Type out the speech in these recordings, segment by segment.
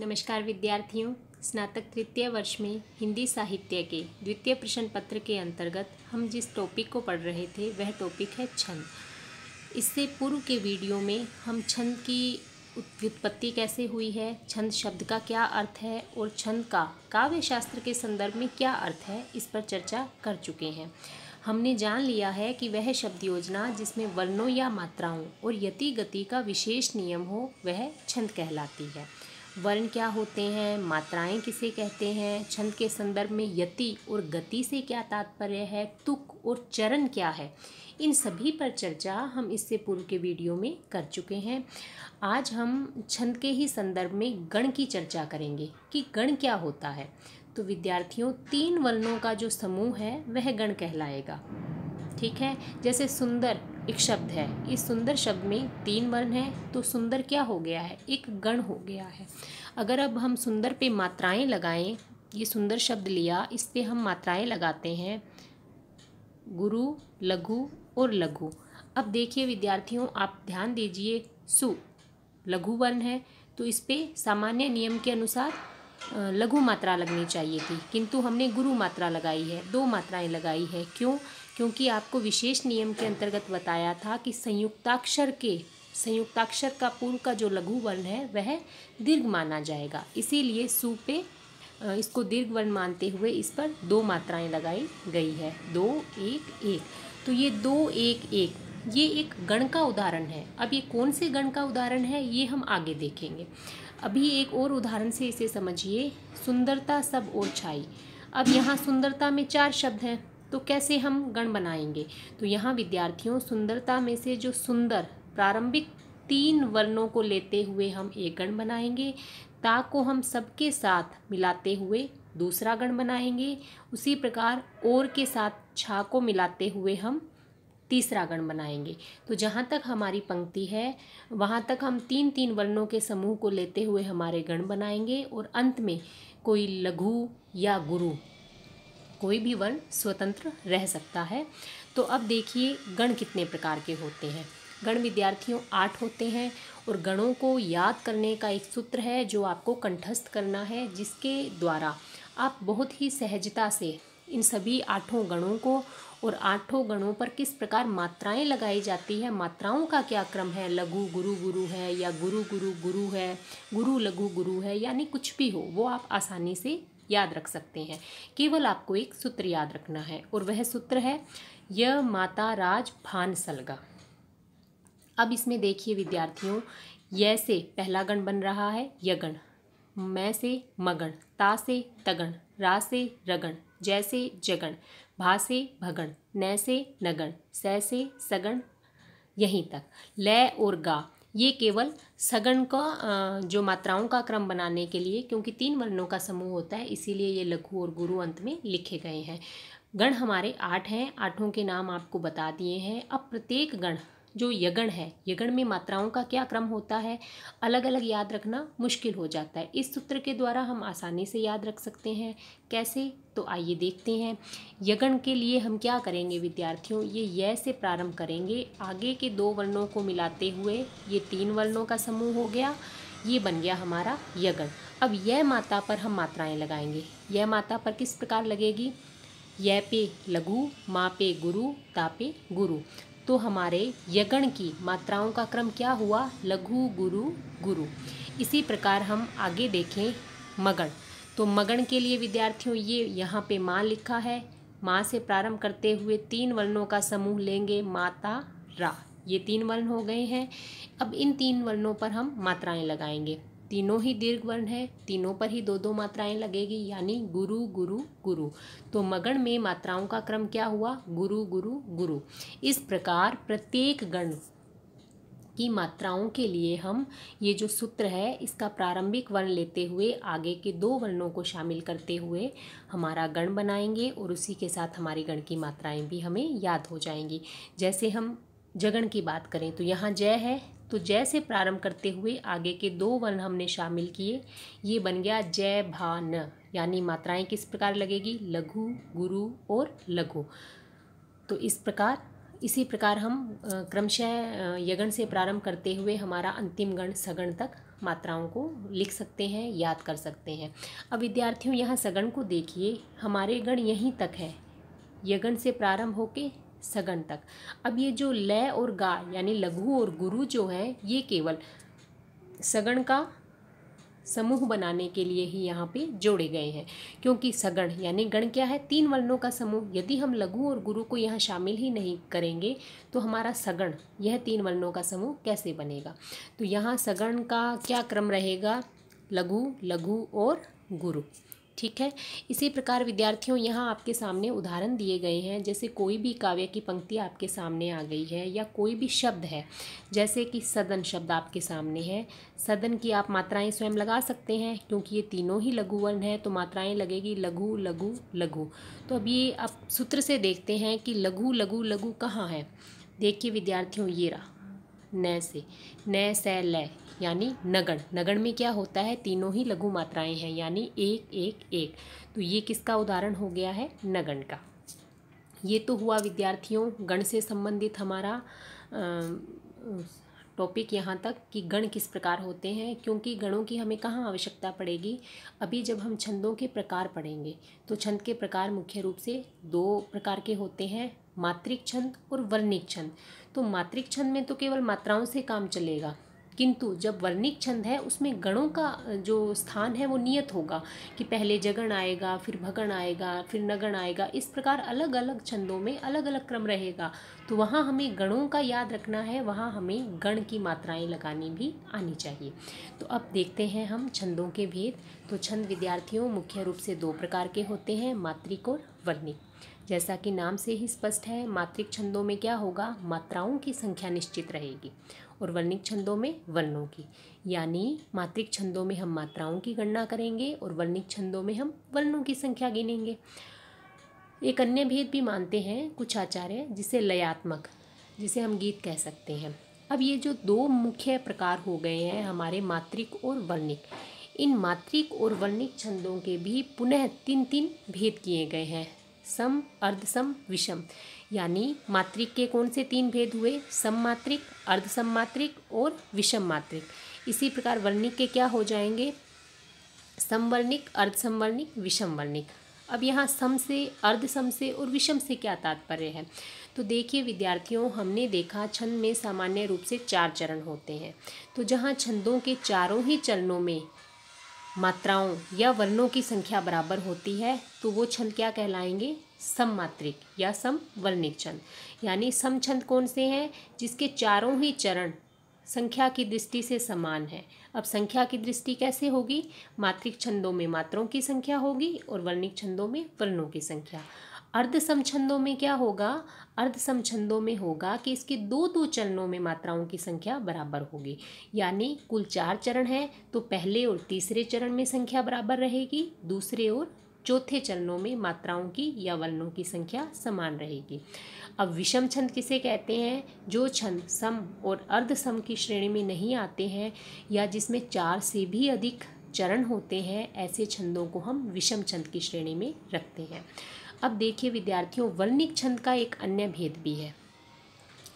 नमस्कार विद्यार्थियों, स्नातक तृतीय वर्ष में हिंदी साहित्य के द्वितीय प्रश्न पत्र के अंतर्गत हम जिस टॉपिक को पढ़ रहे थे वह टॉपिक है छंद। इससे पूर्व के वीडियो में हम छंद की व्युत्पत्ति कैसे हुई है, छंद शब्द का क्या अर्थ है और छंद का काव्य शास्त्र के संदर्भ में क्या अर्थ है, इस पर चर्चा कर चुके हैं। हमने जान लिया है कि वह शब्द योजना जिसमें वर्णों या मात्राओं और यति गति का विशेष नियम हो वह छंद कहलाती है। वर्ण क्या होते हैं, मात्राएं किसे कहते हैं, छंद के संदर्भ में यति और गति से क्या तात्पर्य है, तुक और चरण क्या है, इन सभी पर चर्चा हम इससे पूर्व के वीडियो में कर चुके हैं। आज हम छंद के ही संदर्भ में गण की चर्चा करेंगे कि गण क्या होता है। तो विद्यार्थियों, 3 वर्णों का जो समूह है वह गण कहलाएगा। ठीक है, जैसे सुंदर एक शब्द है, इस सुंदर शब्द में 3 वर्ण है तो सुंदर क्या हो गया है, एक गण हो गया है। अगर अब हम सुंदर पे मात्राएं लगाएं, ये सुंदर शब्द लिया, इस पे हम मात्राएं लगाते हैं गुरु, लघु और लघु। अब देखिए विद्यार्थियों, आप ध्यान दीजिए, सु लघु वर्ण है तो इस पे सामान्य नियम के अनुसार लघु मात्रा लगनी चाहिए थी, किंतु हमने गुरु मात्रा लगाई है, 2 मात्राएं लगाई है। क्यों? क्योंकि आपको विशेष नियम के अंतर्गत बताया था कि संयुक्ताक्षर का पूर्व का जो लघु वर्ण है वह दीर्घ माना जाएगा, इसीलिए सु पे इसको दीर्घ वर्ण मानते हुए इस पर 2 मात्राएं लगाई गई है, 2 1 1। तो ये 2 1 1 ये एक गण का उदाहरण है। अब ये कौन से गण का उदाहरण है ये हम आगे देखेंगे। अभी एक और उदाहरण से इसे समझिए, सुंदरता सब ओर छाई। अब यहाँ सुंदरता में 4 शब्द हैं तो कैसे हम गण बनाएंगे। तो यहाँ विद्यार्थियों, सुंदरता में से जो सुंदर प्रारंभिक 3 वर्णों को लेते हुए हम एक गण बनाएंगे, ता को हम सबके साथ मिलाते हुए दूसरा गण बनाएंगे, उसी प्रकार और के साथ छा को मिलाते हुए हम तीसरा गण बनाएंगे। तो जहाँ तक हमारी पंक्ति है वहाँ तक हम 3 वर्णों के समूह को लेते हुए हमारे गण बनाएंगे और अंत में कोई लघु या गुरु, कोई भी वर्ण स्वतंत्र रह सकता है। तो अब देखिए गण कितने प्रकार के होते हैं। गण विद्यार्थियों 8 होते हैं और गणों को याद करने का एक सूत्र है जो आपको कंठस्थ करना है, जिसके द्वारा आप बहुत ही सहजता से इन सभी 8 गणों को और 8 गणों पर किस प्रकार मात्राएं लगाई जाती है, मात्राओं का क्या क्रम है, लघु गुरु गुरु है या गुरु गुरु गुरु है, गुरु लघु गुरु है, यानी कुछ भी हो वो आप आसानी से याद रख सकते हैं। केवल आपको एक सूत्र याद रखना है और वह सूत्र है य माता राज भान सलगा। अब इसमें देखिए विद्यार्थियों, य से पहला गण बन रहा है यगण, मैं से मगण, ता से तगण, रा से रगण, जय से जगण, भा से भगण, न से नगण, से सगण, यहीं तक। लय और गा ये केवल सगण का जो मात्राओं का क्रम बनाने के लिए, क्योंकि 3 वर्णों का समूह होता है इसीलिए ये लघु और गुरु अंत में लिखे गए हैं। गण हमारे 8 हैं, 8 के नाम आपको बता दिए हैं। अब प्रत्येक गण जो यगण है, यगण में मात्राओं का क्या क्रम होता है अलग अलग याद रखना मुश्किल हो जाता है। इस सूत्र के द्वारा हम आसानी से याद रख सकते हैं। कैसे? तो आइए देखते हैं। यगण के लिए हम क्या करेंगे विद्यार्थियों, ये य से प्रारंभ करेंगे, आगे के 2 वर्णों को मिलाते हुए ये 3 वर्णों का समूह हो गया, ये बन गया हमारा यगण। अब यह माता पर हम मात्राएं लगाएंगे। यह माता पर किस प्रकार लगेगी, य पे लघु, मा पे गुरु, ता पे गुरु। तो हमारे यगण की मात्राओं का क्रम क्या हुआ, लघु गुरु गुरु। इसी प्रकार हम आगे देखें मगण। तो मगण के लिए विद्यार्थियों ये यहाँ पे माँ लिखा है, माँ से प्रारंभ करते हुए 3 वर्णों का समूह लेंगे, माता रा, ये 3 वर्ण हो गए हैं। अब इन 3 वर्णों पर हम मात्राएं लगाएंगे, तीनों ही दीर्घ वर्ण है, तीनों पर ही 2 मात्राएं लगेगी, यानी गुरु गुरु गुरु। तो मगण में मात्राओं का क्रम क्या हुआ, गुरु गुरु गुरु। इस प्रकार प्रत्येक गण की मात्राओं के लिए हम ये जो सूत्र है इसका प्रारंभिक वर्ण लेते हुए आगे के 2 वर्णों को शामिल करते हुए हमारा गण बनाएंगे और उसी के साथ हमारी गण की मात्राएं भी हमें याद हो जाएंगी। जैसे हम जगण की बात करें तो यहाँ जय है, तो जय से प्रारंभ करते हुए आगे के 2 वर्ण हमने शामिल किए, ये बन गया जय भा न, यानी मात्राएं किस प्रकार लगेगी, लघु गुरु और लघु। तो इसी प्रकार हम क्रमशः यगण से प्रारंभ करते हुए हमारा अंतिम गण सगण तक मात्राओं को लिख सकते हैं, याद कर सकते हैं। अब विद्यार्थियों यहाँ सगण को देखिए, हमारे गण यहीं तक है, यगण से प्रारंभ होके सगण तक। अब ये जो लय और गा यानी लघु और गुरु जो है, ये केवल सगण का समूह बनाने के लिए ही यहाँ पे जोड़े गए हैं, क्योंकि सगण यानी गण क्या है, 3 वर्णों का समूह। यदि हम लघु और गुरु को यहाँ शामिल ही नहीं करेंगे तो हमारा सगण यह 3 वर्णों का समूह कैसे बनेगा। तो यहाँ सगण का क्या क्रम रहेगा, लघु, लघु और गुरु। ठीक है। इसी प्रकार विद्यार्थियों यहाँ आपके सामने उदाहरण दिए गए हैं, जैसे कोई भी काव्य की पंक्ति आपके सामने आ गई है या कोई भी शब्द है, जैसे कि सदन शब्द आपके सामने है। सदन की आप मात्राएं स्वयं लगा सकते हैं, क्योंकि ये तीनों ही लघु वर्ण है तो मात्राएं लगेगी लघु लघु लघु। तो अब ये आप सूत्र से देखते हैं कि लघु लघु लघु कहाँ है। देखिए विद्यार्थियों, ये रहा, न से, न से लय यानी नगण। नगण में क्या होता है, तीनों ही लघु मात्राएं हैं, यानी एक एक एक। तो ये किसका उदाहरण हो गया है, नगण का। ये तो हुआ विद्यार्थियों गण से संबंधित हमारा टॉपिक यहाँ तक कि गण किस प्रकार होते हैं, क्योंकि गणों की हमें कहाँ आवश्यकता पड़ेगी। अभी जब हम छंदों के प्रकार पढ़ेंगे तो छंद के प्रकार मुख्य रूप से 2 प्रकार के होते हैं, मात्रिक छंद और वर्णिक छंद। तो मात्रिक छंद में तो केवल मात्राओं से काम चलेगा, किंतु जब वर्णिक छंद है उसमें गणों का जो स्थान है वो नियत होगा कि पहले जगण आएगा, फिर भगण आएगा, फिर नगण आएगा। इस प्रकार अलग अलग छंदों में अलग अलग क्रम रहेगा। तो वहाँ हमें गणों का याद रखना है, वहाँ हमें गण की मात्राएं लगानी भी आनी चाहिए। तो अब देखते हैं हम छंदों के भेद। तो छंद विद्यार्थियों मुख्य रूप से 2 प्रकार के होते हैं, मात्रिक और वर्णिक। जैसा कि नाम से ही स्पष्ट है, मात्रिक छंदों में क्या होगा, मात्राओं की संख्या निश्चित रहेगी, और वर्णिक छंदों में वर्णों की। यानी मात्रिक छंदों में हम मात्राओं की गणना करेंगे और वर्णिक छंदों में हम वर्णों की संख्या गिनेंगे। एक अन्य भेद भी मानते हैं कुछ आचार्य, जिसे लयात्मक, जिसे हम गीत कह सकते हैं। अब ये जो 2 मुख्य प्रकार हो गए हैं हमारे मात्रिक और वर्णिक, इन मात्रिक और वर्णिक छंदों के भी पुनः 3 भेद किए गए हैं, सम, अर्धसम, विषम। यानी मात्रिक के कौन से 3 भेद हुए, सम मात्रिक, अर्ध सम मात्रिक और विषम मात्रिक। इसी प्रकार वर्णिक के क्या हो जाएंगे, समवर्णिक, अर्ध समवर्णिक, विषम वर्णिक। अब यहाँ सम से, अर्ध सम से और विषम से क्या तात्पर्य है। तो देखिए विद्यार्थियों, हमने देखा छंद में सामान्य रूप से 4 चरण होते हैं। तो जहाँ छंदों के चारों ही चरणों में मात्राओं या वर्णों की संख्या बराबर होती है तो वो छंद क्या कहलाएंगे, सममात्रिक या समवर्णिक छंद। यानी सम छंद कौन से हैं, जिसके चारों ही चरण संख्या की दृष्टि से समान है। अब संख्या की दृष्टि कैसे होगी, मात्रिक छंदों में मात्राओं की संख्या होगी और वर्णिक छंदों में वर्णों की संख्या। अर्ध सम छंदों में क्या होगा, अर्ध सम छंदों में होगा कि इसके 2 चरणों में मात्राओं की संख्या बराबर होगी। यानी कुल 4 चरण हैं तो पहले और तीसरे चरण में संख्या बराबर रहेगी, दूसरे और चौथे चरणों में मात्राओं की या वर्णों की संख्या समान रहेगी। अब विषम छंद किसे कहते हैं, जो छंद सम और अर्ध सम की श्रेणी में नहीं आते हैं या जिसमें 4 से भी अधिक चरण होते हैं, ऐसे छंदों को हम विषम छंद की श्रेणी में रखते हैं। अब देखिए विद्यार्थियों, वर्णिक छंद का एक अन्य भेद भी है।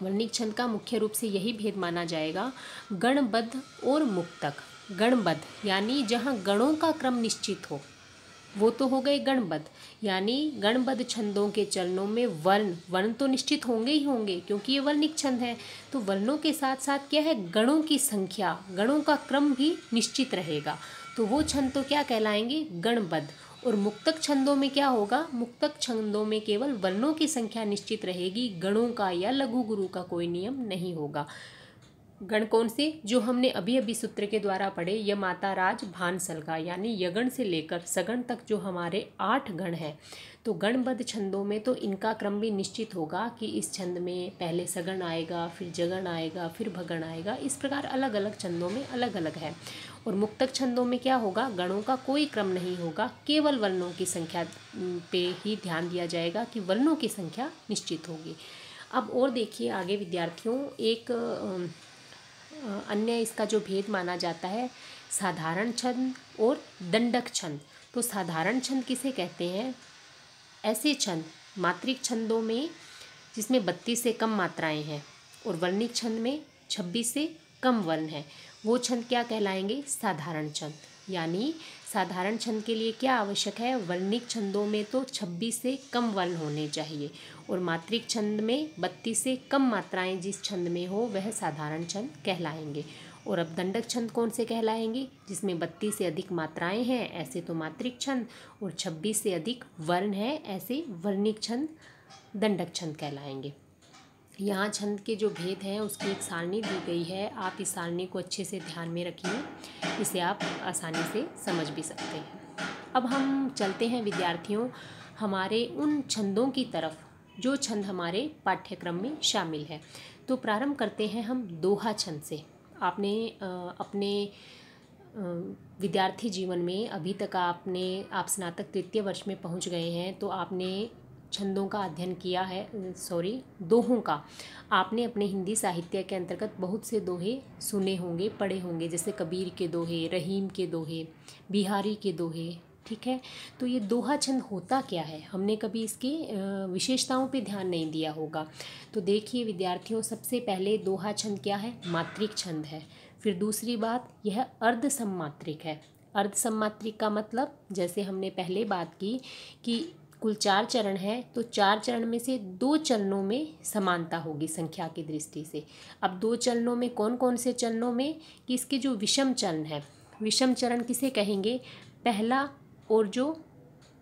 वर्णिक छंद का मुख्य रूप से यही भेद माना जाएगा, गणबद्ध और मुक्तक। गणबद्ध यानी जहाँ गणों का क्रम निश्चित हो, वो तो हो गए गणबद्ध। यानी गणबद्ध छंदों के चरणों में वर्ण तो निश्चित होंगे ही होंगे, क्योंकि ये वर्णिक छंद है। तो वर्णों के साथ साथ क्या है, गणों की संख्या, गणों का क्रम भी निश्चित रहेगा। तो वो छंद तो क्या कहलाएंगे, गणबद्ध। और मुक्तक छंदों में क्या होगा, मुक्तक छंदों में केवल वर्णों की संख्या निश्चित रहेगी, गणों का या लघु गुरु का कोई नियम नहीं होगा। गण कौन से, जो हमने अभी अभी सूत्र के द्वारा पढ़े, यमाता राज भान सलगा, यानी यगण से लेकर सगण तक जो हमारे 8 गण हैं। तो गणबद्ध छंदों में तो इनका क्रम भी निश्चित होगा कि इस छंद में पहले सगण आएगा, फिर जगण आएगा, फिर भगण आएगा। इस प्रकार अलग अलग छंदों में अलग अलग है। और मुक्तक छंदों में क्या होगा, गणों का कोई क्रम नहीं होगा, केवल वर्णों की संख्या पे ही ध्यान दिया जाएगा कि वर्णों की संख्या निश्चित होगी। अब और देखिए आगे विद्यार्थियों, एक अन्य इसका जो भेद माना जाता है, साधारण छंद और दंडक छंद। तो साधारण छंद किसे कहते हैं, ऐसे छंद मात्रिक छंदों में जिसमें 32 से कम मात्राएं हैं और वर्णिक छंद में 26 से कम वर्ण हैं। वो छंद क्या कहलाएंगे? साधारण छंद। यानी साधारण छंद के लिए क्या आवश्यक है? वर्णिक छंदों में तो 26 से कम वर्ण होने चाहिए और मात्रिक छंद में 32 से कम मात्राएं जिस छंद में हो वह साधारण छंद कहलाएंगे। और अब दंडक छंद कौन से कहलाएंगे? जिसमें 32 से अधिक मात्राएं हैं ऐसे तो मात्रिक छंद, और 26 से अधिक वर्ण है ऐसे वर्णिक छंद दंडक छंद कहलाएंगे। यहाँ छंद के जो भेद हैं उसकी एक सारणी दी गई है, आप इस सारणी को अच्छे से ध्यान में रखिए, इसे आप आसानी से समझ भी सकते हैं। अब हम चलते हैं विद्यार्थियों हमारे उन छंदों की तरफ जो छंद हमारे पाठ्यक्रम में शामिल है। तो प्रारंभ करते हैं हम दोहा छंद से। आपने अपने विद्यार्थी जीवन में अभी तक आप स्नातक तृतीय वर्ष में पहुंच गए हैं, तो आपने छंदों का अध्ययन किया है, दोहों का आपने अपने हिंदी साहित्य के अंतर्गत बहुत से दोहे सुने होंगे, पढ़े होंगे, जैसे कबीर के दोहे, रहीम के दोहे, बिहारी के दोहे। ठीक है, तो ये दोहा छंद होता क्या है? हमने कभी इसकी विशेषताओं पे ध्यान नहीं दिया होगा। तो देखिए विद्यार्थियों, सबसे पहले दोहा छंद क्या है? मात्रिक छंद है। फिर दूसरी बात, यह अर्ध सम्मात्रिक है। अर्ध सम्मात्रिक का मतलब, जैसे हमने पहले बात की कि कुल 4 चरण है, तो 4 चरण में से 2 चरणों में समानता होगी संख्या की दृष्टि से। अब 2 चरणों में कौन कौन से चरणों में? कि इसके जो विषम चरण है, विषम चरण किसे कहेंगे? पहला और जो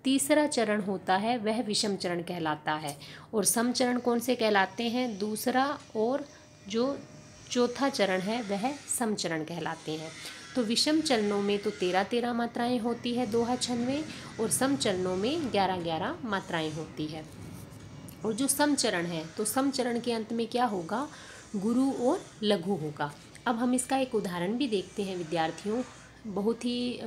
तीसरा चरण होता है वह विषम चरण कहलाता है। और सम चरण कौन से कहलाते हैं? दूसरा और जो चौथा चरण है वह सम चरण कहलाते हैं। तो विषम चरणों में तो 13-13 मात्राएं होती है दोहा छंद में, और सम चरणों में 11-11 मात्राएं होती है। और जो सम चरण है, तो सम चरण के अंत में क्या होगा? गुरु और लघु होगा। अब हम इसका एक उदाहरण भी देखते हैं विद्यार्थियों। बहुत ही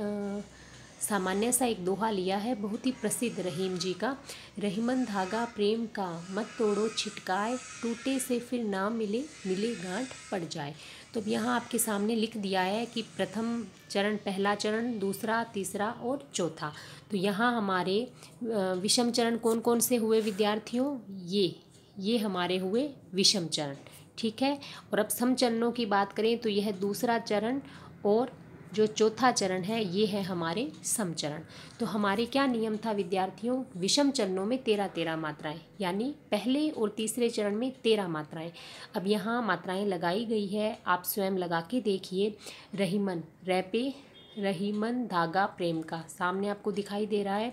सामान्य सा एक दोहा लिया है, बहुत ही प्रसिद्ध रहीम जी का। रहीमन धागा प्रेम का मत तोड़ो छिटकाए, टूटे से फिर ना मिले, मिले गांठ पड़ जाए। तो अब यहाँ आपके सामने लिख दिया है कि प्रथम चरण, पहला चरण, दूसरा, तीसरा और चौथा। तो यहाँ हमारे विषम चरण कौन कौन से हुए विद्यार्थियों? ये हमारे हुए विषम चरण। ठीक है, और अब सम चरणों की बात करें तो यह दूसरा चरण और जो चौथा चरण है ये है हमारे सम चरण। तो हमारे क्या नियम था विद्यार्थियों? विषम चरणों में 13-13 मात्राएं, यानी पहले और तीसरे चरण में 13 मात्राएं। अब यहाँ मात्राएं लगाई गई है, आप स्वयं लगा के देखिए। रहीमन, रैपे रहीमन धागा प्रेम का, सामने आपको दिखाई दे रहा है।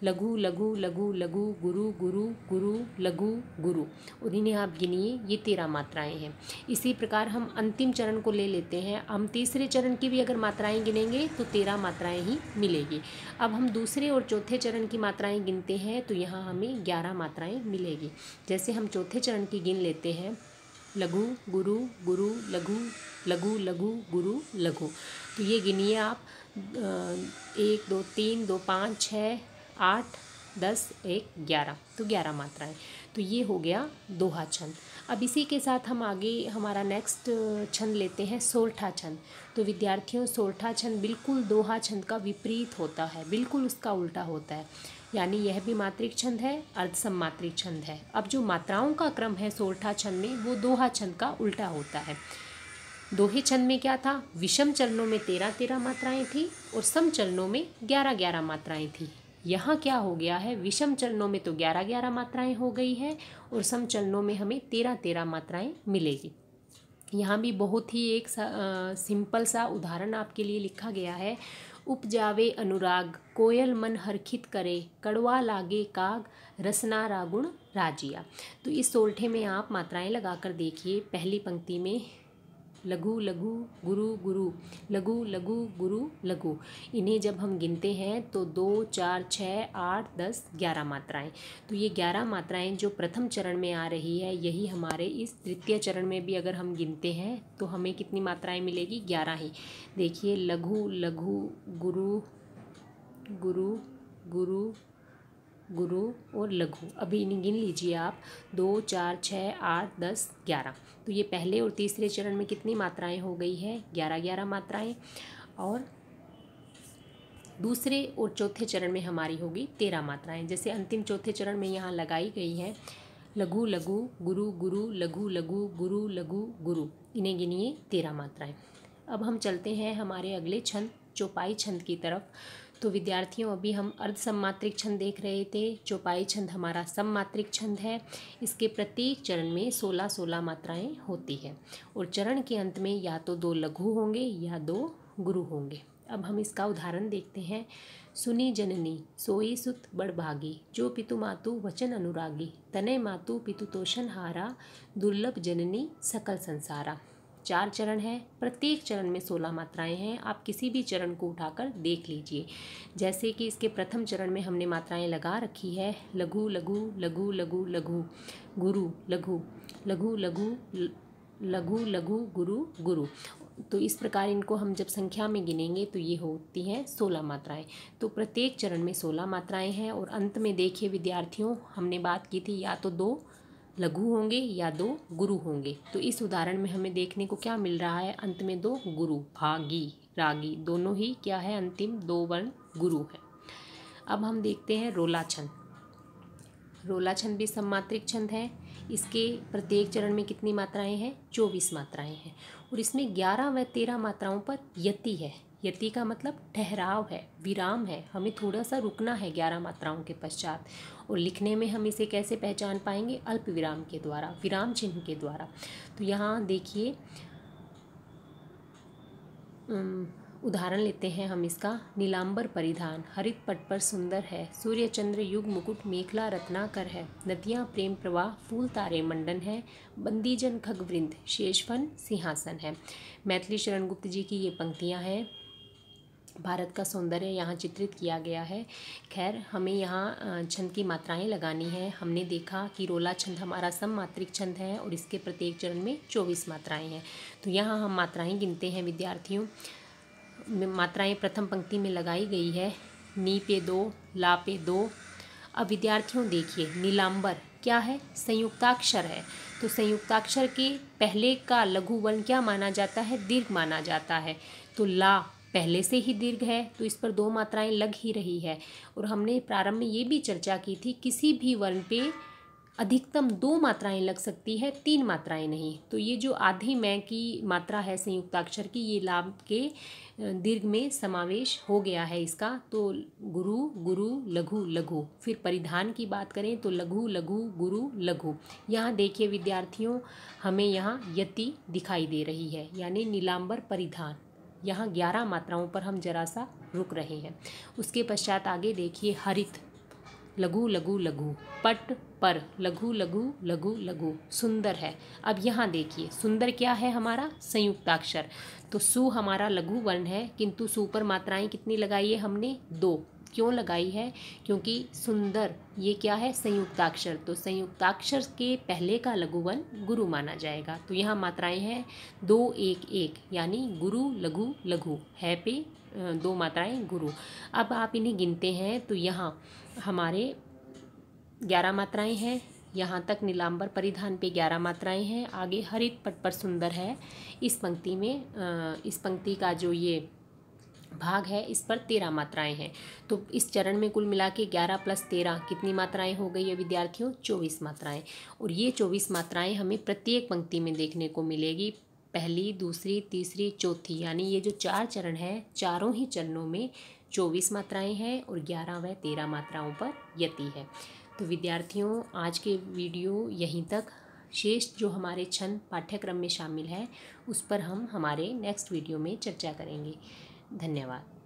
लघु लघु लघु लघु, गुरु गुरु गुरु, लघु गुरु, और इन्हें आप गिनिए, ये 13 मात्राएं हैं। इसी प्रकार हम अंतिम चरण को ले लेते हैं। हम तीसरे चरण की भी अगर मात्राएं गिनेंगे तो 13 मात्राएं ही मिलेगी। अब हम दूसरे और चौथे चरण की मात्राएं गिनते हैं तो यहाँ हमें 11 मात्राएं मिलेगी। जैसे हम चौथे चरण की गिन लेते हैं, लघु गुरु गुरु लघु, लघु लघु गुरु लघु। तो ये गिनिए आप, 1 2 3 2 5 6 8 10 1 11, तो 11 मात्राएं। तो ये हो गया दोहा छंद। अब इसी के साथ हम आगे हमारा नेक्स्ट छंद लेते हैं, सोरठा छंद। तो विद्यार्थियों, सोरठा छंद बिल्कुल दोहा छंद का विपरीत होता है, बिल्कुल उसका उल्टा होता है। यानी यह भी मात्रिक छंद है, अर्धसम्मात्रिक छंद है। अब जो मात्राओं का क्रम है सोरठा छंद में, वो दोहा छंद का उल्टा होता है। दोहे छंद में क्या था? विषम चरणों में 13-13 मात्राएं थी और सम चरणों में 11-11 मात्राएं थी। यहाँ क्या हो गया है? विषम चरणों में तो 11-11 मात्राएं हो गई है और सम चरणों में हमें 13-13 मात्राएं मिलेगी। यहाँ भी बहुत ही एक सिंपल सा उदाहरण आपके लिए लिखा गया है। उपजावे अनुराग, कोयल मन हरखित करे, कड़वा लागे काग, रसना रागुण राजिया। तो इस सोरठे में आप मात्राएं लगाकर देखिए। पहली पंक्ति में लघु लघु गुरु गुरु, लघु लघु गुरु लघु, इन्हें जब हम गिनते हैं तो 2 4 6 8 10 11 मात्राएं। तो ये 11 मात्राएं जो प्रथम चरण में आ रही है, यही हमारे इस तृतीय चरण में भी अगर हम गिनते हैं तो हमें कितनी मात्राएं मिलेगी? 11 ही। देखिए, लघु लघु गुरु गुरु गुरु गुरु और लघु। अभी इन्हें गिन लीजिए आप, 2 4 6 8 10 11। तो ये पहले और तीसरे चरण में कितनी मात्राएं हो गई है? 11-11 मात्राएं। और दूसरे और चौथे चरण में हमारी होगी 13 मात्राएं। जैसे अंतिम चौथे चरण में यहाँ लगाई गई है, लघु लघु गुरु गुरु, लघु लघु गुरु लघु गुरु, इन्हें गिनिए 13 मात्राएं। अब हम चलते हैं हमारे अगले छंद चौपाई छंद की तरफ। तो विद्यार्थियों, अभी हम अर्ध सममात्रिक छंद देख रहे थे। चौपाई छंद हमारा सममात्रिक छंद है। इसके प्रत्येक चरण में 16-16 मात्राएं होती है और चरण के अंत में या तो 2 लघु होंगे या 2 गुरु होंगे। अब हम इसका उदाहरण देखते हैं। सुनी जननी सोई सुत बड़भागी, जो पितु मातु वचन अनुरागी, तनय मातु पितु तोषण हारा, दुर्लभ जननी सकल संसारा। 4 चरण है, प्रत्येक चरण में 16 मात्राएं हैं। आप किसी भी चरण को उठाकर देख लीजिए। जैसे कि इसके प्रथम चरण में हमने मात्राएं लगा रखी है, लघु लघु लघु लघु लघु, गुरु लघु लघु लघु लघु लघु गुरु गुरु। तो इस प्रकार इनको हम जब संख्या में गिनेंगे तो ये होती हैं 16 मात्राएं। तो प्रत्येक चरण में 16 मात्राएं हैं और अंत में देखिए विद्यार्थियों, हमने बात की थी या तो 2 लघु होंगे या 2 गुरु होंगे। तो इस उदाहरण में हमें देखने को क्या मिल रहा है, अंत में 2 गुरु, भागी रागी दोनों ही क्या है, अंतिम 2 वर्ण गुरु है। अब हम देखते हैं रोला छंद। रोला छंद भी सममात्रिक छंद है। इसके प्रत्येक चरण में कितनी मात्राएं हैं, 24 मात्राएं हैं और इसमें 11 व 13 मात्राओं पर यति है। यति का मतलब ठहराव है, विराम है, हमें थोड़ा सा रुकना है 11 मात्राओं के पश्चात। और लिखने में हम इसे कैसे पहचान पाएंगे, अल्प विराम के द्वारा, विराम चिन्ह के द्वारा। तो यहाँ देखिए उदाहरण लेते हैं हम इसका। नीलांबर परिधान, हरित पट पर सुंदर है, सूर्य चंद्र युग मुकुट मेखला रत्नाकर है, नदियाँ प्रेम प्रवाह फूल तारे मंडन है, बंदीजन खगवृंद शेषफन सिंहासन है। मैथिली शरण गुप्त जी की ये पंक्तियाँ हैं। भारत का सौंदर्य यहाँ चित्रित किया गया है। खैर, हमें यहाँ छंद की मात्राएं लगानी है। हमने देखा कि रोला छंद हमारा सममात्रिक छंद है और इसके प्रत्येक चरण में 24 मात्राएं हैं। तो यहाँ हम मात्राएं गिनते हैं विद्यार्थियों। मात्राएं प्रथम पंक्ति में लगाई गई है, नी पे 2, ला पे 2। अब विद्यार्थियों देखिए, नीलांबर क्या है, संयुक्ताक्षर है। तो संयुक्ताक्षर के पहले का लघु वर्ण क्या माना जाता है, दीर्घ माना जाता है। तो ला पहले से ही दीर्घ है, तो इस पर 2 मात्राएं लग ही रही है। और हमने प्रारंभ में ये भी चर्चा की थी, किसी भी वर्ण पे अधिकतम 2 मात्राएं लग सकती है, 3 मात्राएं नहीं। तो ये जो आधी मैं की मात्रा है संयुक्ताक्षर की, ये लाभ के दीर्घ में समावेश हो गया है इसका। तो गुरु गुरु लघु लघु। फिर परिधान की बात करें तो लघु लघु गुरु लघु। यहाँ देखिए विद्यार्थियों, हमें यहाँ यति दिखाई दे रही है, यानी नीलांबर परिधान। यहाँ 11 मात्राओं पर हम जरा सा रुक रहे हैं। उसके पश्चात आगे देखिए, हरित लघु लघु लघु, पट पर लघु लघु लघु लघु, सुंदर है। अब यहाँ देखिए, सुंदर क्या है हमारा, संयुक्ताक्षर। तो सु हमारा लघु वर्ण है, किंतु सु पर मात्राएं कितनी लगाई है हमने, 2। क्यों लगाई है, क्योंकि सुंदर ये क्या है, संयुक्ताक्षर। तो संयुक्ताक्षर के पहले का लघु वर्ण गुरु माना जाएगा। तो यहाँ मात्राएं हैं 2 1 1, यानी गुरु लघु लघु है पे 2 मात्राएं गुरु। अब आप इन्हें गिनते हैं तो यहाँ हमारे 11 मात्राएं हैं। यहाँ तक नीलांबर परिधान पे 11 मात्राएं हैं। आगे हरित पट पर सुंदर है, इस पंक्ति में इस पंक्ति का जो ये भाग है, इस पर 13 मात्राएं हैं। तो इस चरण में कुल मिला के 11 + 13 कितनी मात्राएं हो गई है विद्यार्थियों, 24 मात्राएं। और ये 24 मात्राएं हमें प्रत्येक पंक्ति में देखने को मिलेगी, पहली, दूसरी, तीसरी, चौथी। यानी ये जो 4 चरण है, चारों ही चरणों में 24 मात्राएं हैं और 11 व 13 मात्राओं पर यति है। तो विद्यार्थियों, आज के वीडियो यहीं तक। शेष जो हमारे छंद पाठ्यक्रम में शामिल है, उस पर हम हमारे नेक्स्ट वीडियो में चर्चा करेंगे। धन्यवाद।